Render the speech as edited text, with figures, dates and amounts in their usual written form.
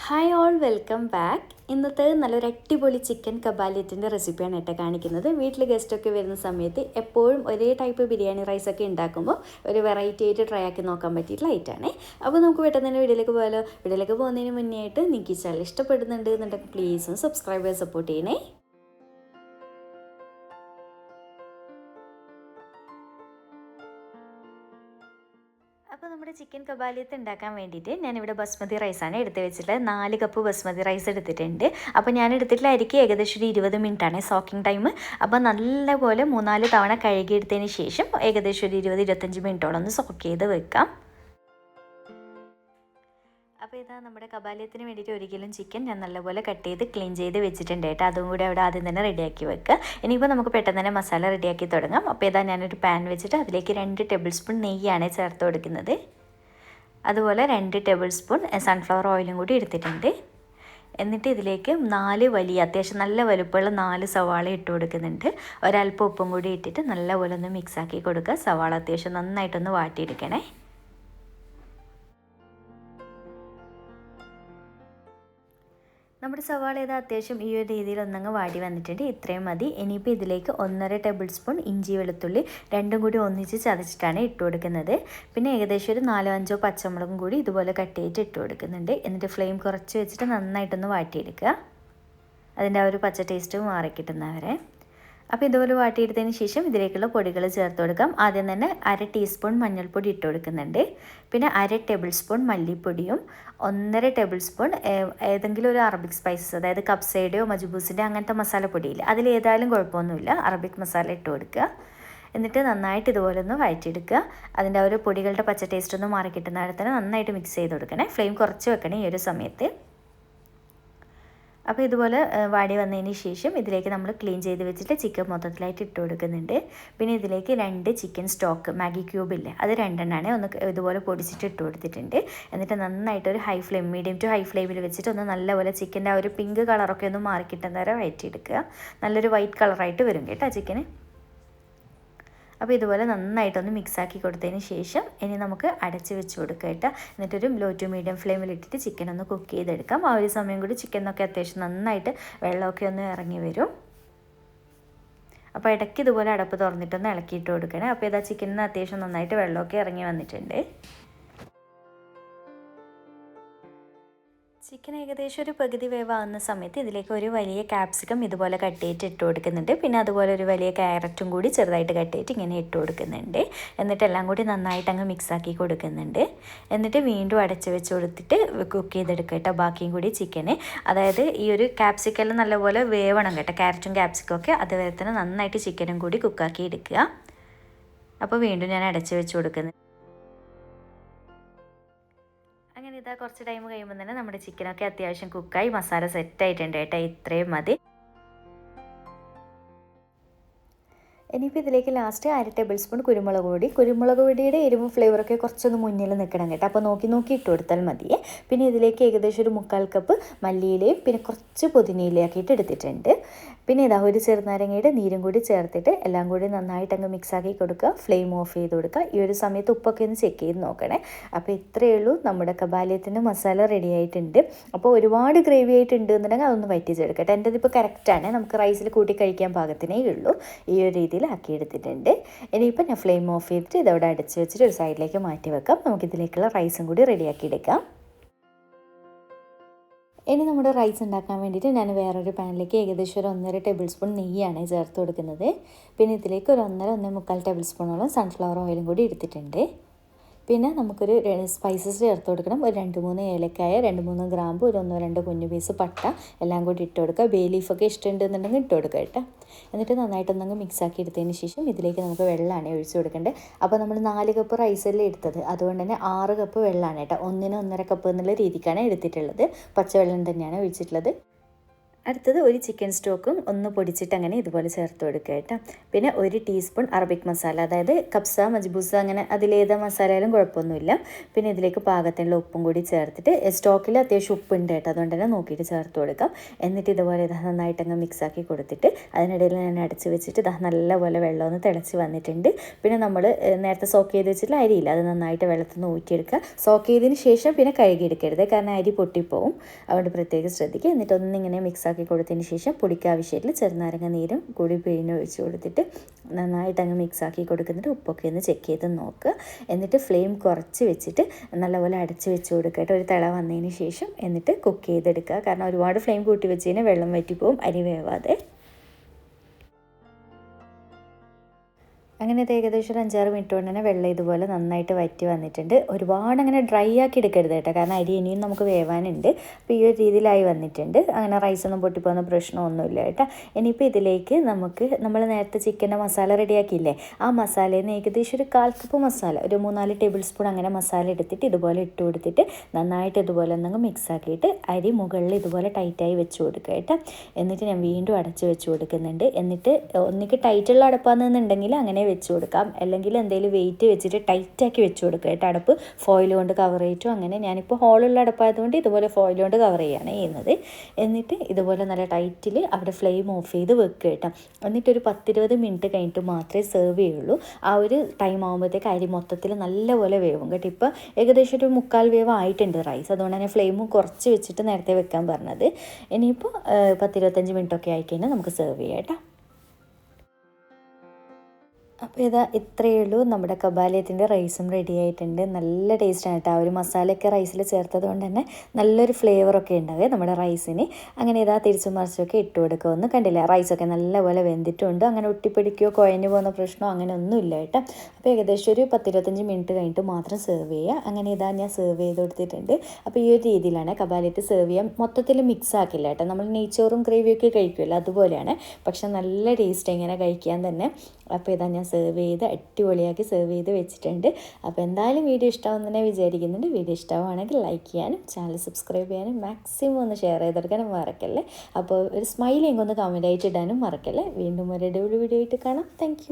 Hi all, welcome back. ഇന്നത്തെ നല്ലൊരു അടിപൊളി ചിക്കൻ കബാലിയത്തിൻ്റെ റെസിപ്പിയാണ് കേട്ടോ കാണിക്കുന്നത്. വീട്ടിൽ ഗസ്റ്റൊക്കെ വരുന്ന സമയത്ത് എപ്പോഴും ഒരേ ടൈപ്പ് ബിരിയാണി റൈസൊക്കെ ഉണ്ടാക്കുമ്പോൾ ഒരു വെറൈറ്റി ആയിട്ട് ട്രൈ ആക്കി നോക്കാൻ പറ്റിയിട്ടുള്ള ഐറ്റാണ്. അപ്പോൾ നമുക്ക് പെട്ടെന്ന് തന്നെ വീഡിയോയിലേക്ക് പോയാലോ. വീഡിയോയിലേക്ക് പോകുന്നതിന് മുന്നേ ആയിട്ട് നിങ്ങൾക്ക് ഈ ചാനൽ ഇഷ്ടപ്പെടുന്നുണ്ട് എന്നുണ്ടെങ്കിൽ പ്ലീസ് ഒന്ന് സബ്സ്ക്രൈബ് ചെയ്ത് സപ്പോർട്ട് ചെയ്യണേ. അപ്പോൾ നമ്മുടെ ചിക്കൻ കബാലിയത്ത് ഉണ്ടാക്കാൻ വേണ്ടിയിട്ട് ഞാനിവിടെ ബസ്മതി റൈസാണ് എടുത്ത് വെച്ചിട്ടുള്ളത്. 4 കപ്പ് ബസ്മതി റൈസ് എടുത്തിട്ടുണ്ട്. അപ്പോൾ ഞാൻ എടുത്തിട്ടുള്ള അരിക്ക് ഏകദേശം ഒരു 20 മിനിറ്റാണ് സോക്കിംഗ് ടൈം. അപ്പോൾ നല്ലപോലെ 3-4 തവണ കഴുകിയെടുത്തതിന് ശേഷം ഏകദേശം ഒരു 20-25 മിനിറ്റോളം ഒന്ന് സോക്ക് ചെയ്ത് വെക്കാം. അപ്പോൾ ഇതാ നമ്മുടെ കബാലിയത്തിന് വേണ്ടിയിട്ട് 1 കിലോ ചിക്കൻ ഞാൻ നല്ലപോലെ കട്ട് ചെയ്ത് ക്ലീൻ ചെയ്ത് വെച്ചിട്ടുണ്ട് കേട്ടോ. അതും കൂടി അവിടെ ആദ്യം തന്നെ റെഡിയാക്കി വെക്കുക. ഇനിയിപ്പോൾ നമുക്ക് പെട്ടെന്ന് തന്നെ മസാല റെഡിയാക്കി തുടങ്ങാം. അപ്പോൾ ഇതാ ഞാനൊരു പാൻ വെച്ചിട്ട് അതിലേക്ക് 2 ടേബിൾ സ്പൂൺ നെയ്യാണ് ചേർത്ത് കൊടുക്കുന്നത്. അതുപോലെ 2 ടേബിൾ സ്പൂൺ സൺഫ്ലവർ ഓയിലും കൂടി എടുത്തിട്ടുണ്ട്. എന്നിട്ട് ഇതിലേക്ക് 4 വലിയ അത്യാവശ്യം നല്ല വലുപ്പമുള്ള 4 സവാള ഇട്ട് കൊടുക്കുന്നുണ്ട്. ഒരല്പം ഉപ്പും കൂടി ഇട്ടിട്ട് നല്ലപോലെ ഒന്ന് മിക്സാക്കി കൊടുക്കുക. സവാള അത്യാവശ്യം നന്നായിട്ടൊന്ന് വാട്ടിയെടുക്കണേ. നമ്മുടെ സവാള ഇത് അത്യാവശ്യം ഈ ഒരു രീതിയിൽ ഒന്നങ്ങ് വാടി വന്നിട്ടുണ്ട്. ഇത്രയും മതി. ഇനിയിപ്പോൾ ഇതിലേക്ക് 1.5 ടേബിൾ സ്പൂൺ ഇഞ്ചി വെളുത്തുള്ളി രണ്ടും കൂടി ഒന്നിച്ച് ചതച്ചിട്ടാണ് ഇട്ട് കൊടുക്കുന്നത്. പിന്നെ ഏകദേശം ഒരു 4-5 പച്ചമുളകും കൂടി ഇതുപോലെ കട്ട് ചെയ്തിട്ട് ഇട്ട് കൊടുക്കുന്നുണ്ട്. എന്നിട്ട് ഫ്ലെയിം കുറച്ച് വെച്ചിട്ട് നന്നായിട്ടൊന്ന് വാട്ടിയെടുക്കുക. അതിൻ്റെ ആ ഒരു പച്ച ടേസ്റ്റ് മാറിക്കിട്ടുന്നവരെ. അപ്പോൾ ഇതുപോലെ വാട്ടിയെടുത്തതിന് ശേഷം ഇതിലേക്കുള്ള പൊടികൾ ചേർത്ത് കൊടുക്കാം. ആദ്യം തന്നെ 1/2 ടീസ്പൂൺ മഞ്ഞൾപ്പൊടി ഇട്ട് കൊടുക്കുന്നുണ്ട്. പിന്നെ 1/2 ടേബിൾ സ്പൂൺ മല്ലിപ്പൊടിയും 1.5 ടേബിൾ സ്പൂൺ ഏതെങ്കിലും ഒരു അറബിക് സ്പൈസസ്, അതായത് കപ്സയുടെയോ മജ്ബൂസിൻ്റെ അങ്ങനത്തെ മസാലപ്പൊടിയില്ല, അതിലേതായാലും കുഴപ്പമൊന്നുമില്ല, അറബിക് മസാല ഇട്ട് കൊടുക്കുക. എന്നിട്ട് നന്നായിട്ട് ഇതുപോലെ ഒന്ന് വഴറ്റിയെടുക്കുക. അതിൻ്റെ ആ ഒരു പൊടികളുടെ പച്ച ടേസ്റ്റ് ഒന്ന് മാറി കിട്ടുന്നിടത്ത് തന്നെ നന്നായിട്ട് മിക്സ് ചെയ്ത് കൊടുക്കണേ. ഫ്ലെയിം കുറച്ച് വെക്കണേ ഈ ഒരു സമയത്ത്. അപ്പോൾ ഇതുപോലെ വാടി വന്നതിന് ശേഷം ഇതിലേക്ക് നമ്മൾ ക്ലീൻ ചെയ്ത് വെച്ചിട്ട് ചിക്കൻ മൊത്തത്തിലായിട്ട് ഇട്ട് കൊടുക്കുന്നുണ്ട്. പിന്നെ ഇതിലേക്ക് 2 ചിക്കൻ സ്റ്റോക്ക് മാഗി ക്യൂബില്ലേ, അത് 2 ഒന്ന് ഇതുപോലെ പൊടിച്ചിട്ട് ഇട്ട് കൊടുത്തിട്ടുണ്ട്. എന്നിട്ട് നന്നായിട്ട് ഒരു high flame, medium to high ഫ്ലെയിമിൽ വെച്ചിട്ട് ഒന്ന് നല്ലപോലെ ചിക്കൻ്റെ ആ ഒരു പിങ്ക് കളറൊക്കെ ഒന്ന് മാറിക്കിട്ടുന്ന വരെ വഴറ്റിയെടുക്കുക. നല്ലൊരു വൈറ്റ് കളറായിട്ട് വരും കേട്ടോ ചിക്കന്. അപ്പോൾ ഇതുപോലെ നന്നായിട്ടൊന്ന് മിക്സാക്കി കൊടുത്തതിന് ശേഷം ഇനി നമുക്ക് അടച്ച് വെച്ച് കൊടുക്കുക കേട്ടോ. എന്നിട്ടൊരു ലോ ടു മീഡിയം ഫ്ലെയിമിൽ ഇട്ടിട്ട് ചിക്കൻ ഒന്ന് കുക്ക് ചെയ്തെടുക്കാം. ആ ഒരു സമയം കൂടി ചിക്കനൊക്കെ അത്യാവശ്യം നന്നായിട്ട് വെള്ളമൊക്കെ ഒന്ന് ഇറങ്ങി വരും. അപ്പോൾ ഇടയ്ക്ക് ഇതുപോലെ അടപ്പ് തുറന്നിട്ടൊന്ന് ഇളക്കിയിട്ട് കൊടുക്കണേ. അപ്പോൾ ഇതാ ചിക്കനിന് അത്യാവശ്യം നന്നായിട്ട് വെള്ളമൊക്കെ ഇറങ്ങി വന്നിട്ടുണ്ട്. ചിക്കൻ ഏകദേശം ഒരു പകുതി വേവാകുന്ന സമയത്ത് ഇതിലേക്ക് ഒരു വലിയ ക്യാപ്സിക്കം ഇതുപോലെ കട്ട് ചെയ്തിട്ട് ഇട്ട് കൊടുക്കുന്നുണ്ട്. പിന്നെ അതുപോലെ ഒരു വലിയ ക്യാരറ്റും കൂടി ചെറുതായിട്ട് കട്ട് ചെയ്തിട്ട് ഇങ്ങനെ ഇട്ട് കൊടുക്കുന്നുണ്ട്. എന്നിട്ട് എല്ലാം കൂടി നന്നായിട്ട് അങ്ങ് മിക്സാക്കി കൊടുക്കുന്നുണ്ട്. എന്നിട്ട് വീണ്ടും അടച്ച് വെച്ച് കൊടുത്തിട്ട് കുക്ക് ചെയ്തെടുക്കുക കേട്ടോ ബാക്കിയും കൂടി ചിക്കന്. അതായത് ഈ ഒരു ക്യാപ്സിക്കെല്ലാം നല്ലപോലെ വേവണം കേട്ടോ, ക്യാരറ്റും ക്യാപ്സിക്കും ഒക്കെ. അതുവരെ തന്നെ നന്നായിട്ട് ചിക്കനും കൂടി കുക്കാക്കി എടുക്കുക. അപ്പോൾ വീണ്ടും ഞാൻ അടച്ച് വെച്ച് കൊടുക്കുന്നത്. അങ്ങനെ ഇതാ കുറച്ച് ടൈം കഴിയുമ്പോൾ തന്നെ നമ്മുടെ ചിക്കനൊക്കെ അത്യാവശ്യം കുക്കായി മസാല സെറ്റായിട്ടുണ്ട് കേട്ടോ. ഇത്രയും മതി. ഇനിയിപ്പോൾ ഇതിലേക്ക് ലാസ്റ്റ് 1/2 ടേബിൾ സ്പൂൺ കുരുമുളക് പൊടിയുടെ എരിവും ഫ്ലേവറൊക്കെ കുറച്ചൊന്ന് മുന്നിൽ നിൽക്കണം കേട്ടോ. അപ്പോൾ നോക്കി ഇട്ട് കൊടുത്താൽ മതിയേ. പിന്നെ ഇതിലേക്ക് ഏകദേശം ഒരു 1/4 കപ്പ് മല്ലിയിലയും പിന്നെ കുറച്ച് പുതിനയിലയാക്കിയിട്ട് എടുത്തിട്ടുണ്ട്. പിന്നെ ഇതാ ഒരു ചെറുനാരങ്ങയുടെ നീരും കൂടി ചേർത്തിട്ട് എല്ലാം കൂടി നന്നായിട്ട് അങ്ങ് മിക്സാക്കി കൊടുക്കുക. ഫ്ലെയിം ഓഫ് ചെയ്ത് കൊടുക്കുക. ഈ ഒരു സമയത്ത് ഉപ്പൊക്കെ ഒന്ന് ചെക്ക് ചെയ്ത് നോക്കണേ. അപ്പോൾ ഇത്രയേ ഉള്ളൂ, നമ്മുടെ കബാലിയത്തിൻ്റെ മസാല റെഡി ആയിട്ടുണ്ട്. അപ്പോൾ ഒരുപാട് ഗ്രേവി ആയിട്ടുണ്ട് എന്നുണ്ടെങ്കിൽ അതൊന്ന് വറ്റിച്ചെടുക്കട്ടെ. എൻ്റെ ഇതിപ്പോൾ കറക്റ്റാണ്, നമുക്ക് റൈസിൽ കൂട്ടി കഴിക്കാൻ പാകത്തിനേ ഉള്ളൂ. ഈ ഒരു രീതിയിൽ ആക്കിയെടുത്തിട്ടുണ്ട്. ഇനിയിപ്പോൾ ഞാൻ ഫ്ലെയിം ഓഫ് ചെയ്തിട്ട് ഇതവിടെ അടച്ച് വെച്ചിട്ട് ഒരു സൈഡിലേക്ക് മാറ്റി വെക്കാം. നമുക്കിതിലേക്കുള്ള റൈസും കൂടി റെഡിയാക്കി എടുക്കാം. ഇനി നമ്മുടെ റൈസ് ഉണ്ടാക്കാൻ വേണ്ടിയിട്ട് ഞാൻ വേറൊരു പാനിലേക്ക് ഏകദേശം ഒരു 1.5 ടേബിൾ സ്പൂൺ നെയ്യാണ് ചേർത്ത് കൊടുക്കുന്നത്. പിന്നെ ഇതിലേക്ക് ഒരു 1.5 ടേബിൾ സ്പൂണോളം സൺഫ്ലവർ ഓയിലും കൂടി എടുത്തിട്ടുണ്ട്. പിന്നെ നമുക്കൊരു സ്പൈസസ് ചേർത്ത് കൊടുക്കണം. ഒരു 2-3 ഏലക്കായ, 2-3 ഗ്രാമ്പ്, ഒരു 1-2 കുഞ്ഞു പീസ് പട്ട എല്ലാം കൂടി ഇട്ട് കൊടുക്കുക. ബേ ലീഫൊക്കെ ഇഷ്ടമുണ്ടെന്നുണ്ടെങ്കിൽ ഇട്ട് കൊടുക്കുക കേട്ടോ. എന്നിട്ട് നന്നായിട്ടൊന്നങ്ങ് മിക്സാക്കി എടുത്തതിന് ശേഷം ഇതിലേക്ക് നമുക്ക് വെള്ളമാണ് ഒഴിച്ച് കൊടുക്കേണ്ടത്. അപ്പോൾ നമ്മൾ 4 കപ്പ് റൈസല്ലേ എടുത്തത്, അതുകൊണ്ട് തന്നെ 6 കപ്പ് വെള്ളമാണ് കേട്ടോ. 1-1.5 കപ്പ് എന്നുള്ള രീതിക്കാണ് എടുത്തിട്ടുള്ളത്. പച്ചവെള്ളം തന്നെയാണ് ഒഴിച്ചിട്ടുള്ളത്. അടുത്തത് ഒരു ചിക്കൻ സ്റ്റോക്കും ഒന്ന് പൊടിച്ചിട്ട് അങ്ങനെ ഇതുപോലെ ചേർത്ത് കൊടുക്കുക കേട്ടോ. പിന്നെ 1 ടീസ്പൂൺ അറബിക് മസാല, അതായത് കബ്സ, മജ്ബൂസ, അങ്ങനെ അതിലേതാ മസാലയാലും കുഴപ്പമൊന്നുമില്ല. പിന്നെ ഇതിലേക്ക് പാകത്തിനുള്ള ഉപ്പും കൂടി ചേർത്തിട്ട്, സ്റ്റോക്കിൽ അത്യാവശ്യം ഉപ്പുണ്ട് കേട്ടോ, അതുകൊണ്ട് തന്നെ നോക്കിയിട്ട് ചേർത്ത് കൊടുക്കാം. എന്നിട്ട് ഇതുപോലെ ഇത് നന്നായിട്ടങ്ങ് മിക്സാക്കി കൊടുത്തിട്ട് അതിനിടയിൽ ഞാൻ അടച്ച് വെച്ചിട്ട് നല്ലപോലെ വെള്ളമൊന്ന് തിളച്ച് വന്നിട്ടുണ്ട്. പിന്നെ നമ്മൾ നേരത്തെ സോക്ക് ചെയ്ത് വെച്ചിട്ടുള്ള അരിയില്ല, അത് നന്നായിട്ട് വെള്ളത്തിൽ നിന്ന് ഊറ്റിയെടുക്കുക. സോക്ക് ചെയ്തതിന് ശേഷം പിന്നെ കഴുകിയെടുക്കരുത്, കാരണം അരി പൊട്ടിപ്പോവും, അതുകൊണ്ട് പ്രത്യേകം ശ്രദ്ധിക്കുക. എന്നിട്ട് ഒന്നിങ്ങനെ മിക്സാക്കി കൊടുത്തതിന് ശേഷം പൊടിക്ക് ആവശ്യമായിട്ടുള്ള ചെറുനാരങ്ങ നീരും കൂടി പിഴിഞ്ഞൊഴിച്ച് കൊടുത്തിട്ട് നന്നായിട്ട് അങ്ങ് മിക്സാക്കി കൊടുക്കുന്നിട്ട് ഉപ്പൊക്കെ ഒന്ന് ചെക്ക് ചെയ്ത് നോക്കുക. എന്നിട്ട് ഫ്ലെയിം കുറച്ച് വെച്ചിട്ട് നല്ലപോലെ അടച്ച് വെച്ച് കൊടുക്കുക, ഒരു തിള വന്നതിന് ശേഷം. എന്നിട്ട് കുക്ക് ചെയ്തെടുക്കുക, കാരണം ഒരുപാട് ഫ്ലെയിം കൂട്ടി വെച്ച് കഴിഞ്ഞാൽ വെള്ളം വറ്റിപ്പോവും, അരി വേവാതെ. അങ്ങനെ ഇത് ഏകദേശം ഒരു 5-6 മിനിറ്റ് കൊണ്ട് തന്നെ വെള്ളം ഇതുപോലെ നന്നായിട്ട് വറ്റി വന്നിട്ടുണ്ട്. ഒരുപാട് അങ്ങനെ ഡ്രൈ ആക്കി എടുക്കരുത് കേട്ടോ, കാരണം അരി ഇനിയും നമുക്ക് വേവാനുണ്ട്. അപ്പോൾ ഈ ഒരു രീതിയിലായി വന്നിട്ടുണ്ട്. അങ്ങനെ റൈസൊന്നും പൊട്ടിപ്പോകുന്ന പ്രശ്നമൊന്നുമില്ല കേട്ടോ. ഇനിയിപ്പോൾ ഇതിലേക്ക് നമ്മൾ നേരത്തെ ചിക്കൻ്റെ മസാല റെഡിയാക്കിയില്ലേ, ആ മസാലയിൽ നിന്ന് ഏകദേശം ഒരു 1/4 കപ്പ് മസാല, ഒരു 3-4 ടേബിൾ സ്പൂൺ അങ്ങനെ മസാല എടുത്തിട്ട് ഇതുപോലെ ഇട്ട് കൊടുത്തിട്ട് നന്നായിട്ട് ഇതുപോലെ ഒന്നങ്ങ് മിക്സ് ആക്കിയിട്ട് അരി മുകളിൽ ഇതുപോലെ ടൈറ്റായി വെച്ച് കൊടുക്കുക കേട്ടോ. എന്നിട്ട് ഞാൻ വീണ്ടും അടച്ച് വെച്ച് കൊടുക്കുന്നുണ്ട്. എന്നിട്ട് ഒന്നിക്ക് ടൈറ്റുള്ള അടപ്പാണെന്നുണ്ടെങ്കിൽ അങ്ങനെ വെച്ച് കൊടുക്കാം, അല്ലെങ്കിൽ എന്തെങ്കിലും വെയിറ്റ് വെച്ചിട്ട് ടൈറ്റാക്കി വെച്ച് കൊടുക്കുക കേട്ടോ. അടപ്പ് ഫോയിൽ കൊണ്ട് കവർ ചെയ്തിട്ടും അങ്ങനെ, ഞാനിപ്പോൾ ഹോളുള്ള അടപ്പായതുകൊണ്ട് ഇതുപോലെ ഫോയിൽ കൊണ്ട് കവർ ചെയ്യുകയാണ് ചെയ്യുന്നത്. എന്നിട്ട് ഇതുപോലെ നല്ല ടൈറ്റിൽ അവിടെ ഫ്ലെയിം ഓഫ് ചെയ്ത് വെക്കുക കേട്ടോ. എന്നിട്ടൊരു 10-20 മിനിറ്റ് കഴിഞ്ഞിട്ട് മാത്രമേ സെർവ് ചെയ്യുള്ളൂ. ആ ഒരു ടൈം ആകുമ്പോഴത്തേക്ക് അരി മൊത്തത്തിൽ നല്ലപോലെ വേവും കേട്ടോ. ഇപ്പോൾ ഏകദേശം ഒരു 1/4 വേവ് ആയിട്ടുണ്ട് റൈസ്, അതുകൊണ്ട് തന്നെ ഫ്ലെയിമും കുറച്ച് വെച്ചിട്ട് നേരത്തെ വെക്കാൻ പറഞ്ഞത്. ഇനിയിപ്പോൾ 10-25 മിനിറ്റൊക്കെ ആയിക്കഴിഞ്ഞാൽ നമുക്ക് സെർവ് ചെയ്യാം കേട്ടോ. അപ്പോൾ ഇത്രയേ ഉള്ളൂ, നമ്മുടെ കബാലിയത്തിൻ്റെ റൈസും റെഡി ആയിട്ടുണ്ട്. നല്ല ടേസ്റ്റാണ് കേട്ടോ, ആ ഒരു മസാലയൊക്കെ റൈസിൽ ചേർത്തത് കൊണ്ട് തന്നെ നല്ലൊരു ഫ്ലേവറൊക്കെ ഉണ്ടാവേ നമ്മുടെ റൈസിന്. അങ്ങനെ തിരിച്ചും മറിച്ചൊക്കെ ഇട്ട് കൊടുക്കുക. ഒന്നും കണ്ടില്ല, റൈസൊക്കെ നല്ലപോലെ വെന്തിട്ടുണ്ട്, അങ്ങനെ ഒട്ടിപ്പിടിക്കുകയോ കുഴഞ്ഞു പോകുന്ന പ്രശ്നമോ അങ്ങനെ ഒന്നുമില്ല കേട്ടോ. അപ്പോൾ ഏകദേശം ഒരു 10-25 മിനിറ്റ് കഴിഞ്ഞിട്ട് മാത്രം സെർവ് ചെയ്യുക. അങ്ങനെ ഞാൻ സെർവ് ചെയ്ത് കൊടുത്തിട്ടുണ്ട്. അപ്പോൾ ഈ ഒരു രീതിയിലാണ് കബാലിയറ്റ് സെർവ് ചെയ്യാൻ. മൊത്തത്തിൽ മിക്സ് ആക്കില്ല കേട്ടോ, നമ്മൾ നെയ്ച്ചോറും ഗ്രേവിയൊക്കെ കഴിക്കുമല്ലോ അതുപോലെയാണ്, പക്ഷെ നല്ല ടേസ്റ്റ് ഇങ്ങനെ കഴിക്കാൻ തന്നെ. അപ്പോൾ ഞാൻ സെർവ് ചെയ്ത് അടിപൊളിയാക്കി സെർവ് ചെയ്ത് വെച്ചിട്ടുണ്ട്. അപ്പോൾ എന്തായാലും വീഡിയോ ഇഷ്ടമാവുന്നതിനെ വിചാരിക്കുന്നുണ്ട്. വീഡിയോ ഇഷ്ടമാണെങ്കിൽ ലൈക്ക് ചെയ്യാനും ചാനൽ സബ്സ്ക്രൈബ് ചെയ്യാനും മാക്സിമം ഒന്ന് ഷെയർ ചെയ്തെടുക്കാനും മറക്കല്ലേ. അപ്പോൾ ഒരു സ്മൈലിങ് ഒന്ന് കമൻ്റ് ആയിട്ട് ഇടാനും മറക്കല്ലേ. വീണ്ടും ഒരു അടിപൊളി വീഡിയോ ആയിട്ട് കാണാം. താങ്ക്